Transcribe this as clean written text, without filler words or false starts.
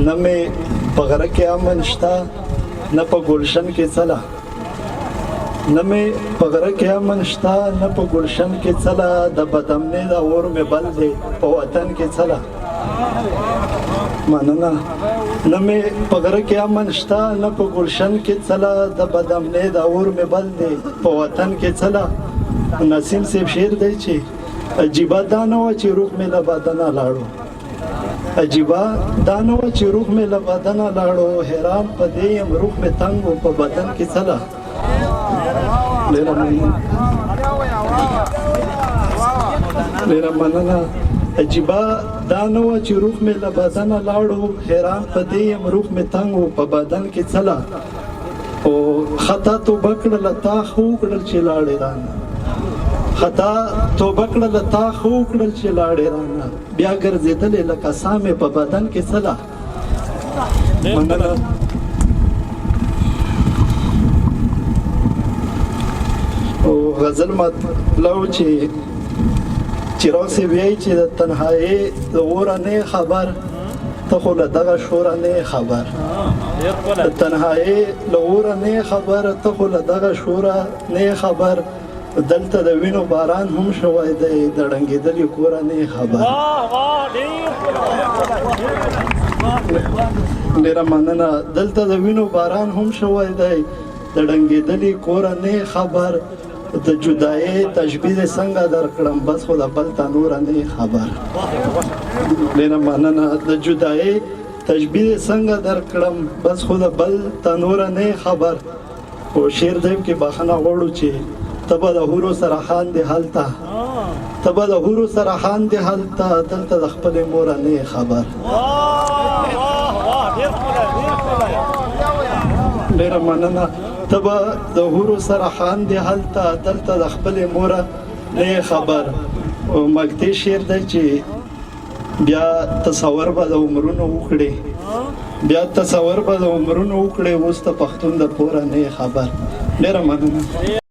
نه مې په غره کې امن شته نه په ګلشن کې څله نه مې په غره کې امن شته نه په ګلشن کې څله د بدامنۍ د اور مې بل دی په وطن کې څله مننه نه مې په غره کې امن شته نه په ګلشن کې څله د بدامنۍ د اور مې بل دی په وطن کې څله نسیم صاحب شعر دی چې عجیبه دا نه وه چې روح مې له بدنه لاړو عجیبه دا نه وه چې روح مې له بدنه لاړو حیران په دې یم روح مې تنګ و په بدن کې څله ډېره مننه عجیبه دا نه وه چې روح مې له بدنه لاړو حیران په دې یم روح مې تنګ و په بدن کې څله او خطا توبه کړله تا خو وکړل چې لاړې رانه خطا توبه کړله تا خو وکړل چې لاړې رانه بیا ګرځېدلې لکه ساه مې په بدن کې څله مننه او غزل مطلب چې چراغ صاحب وایي چې د تنهایۍ د اوره نه خبر ته خو له دغه شوره نه خبر د تنهایۍ له اوره نه خبر ته خو له دغه شوره نه خبر دلته د وینو باران هم شوی دی د ړنګېدلي کوره نه خبر ډېره مننه دلته د وینو باران هم شوی دی د ړنګېدلي کوره نه خبر د جدایۍ تشبیه څنګه درکړم بس خو د بل تنور نه خبر ډېره مننه د جدایۍ تشبیه څنګه درکړم بس خو د بل تنور نه خبر خو شعر دیب کې بخښنه غواړو چې ته به د حورو سره خاندې هلته ته به د حورو سره خاندې هلته دلته د خپلې موره نه خبر ډېره مننه ته به د حورو سره خاندې هلته دلته د خپلې موره نه خبر او مکتې شعر دی چې بیا تصور به د عمرونو وکړې بیا تصور به د عمرونو وکړې اوس ته پښتون د پوره نه خبر ډېره مننه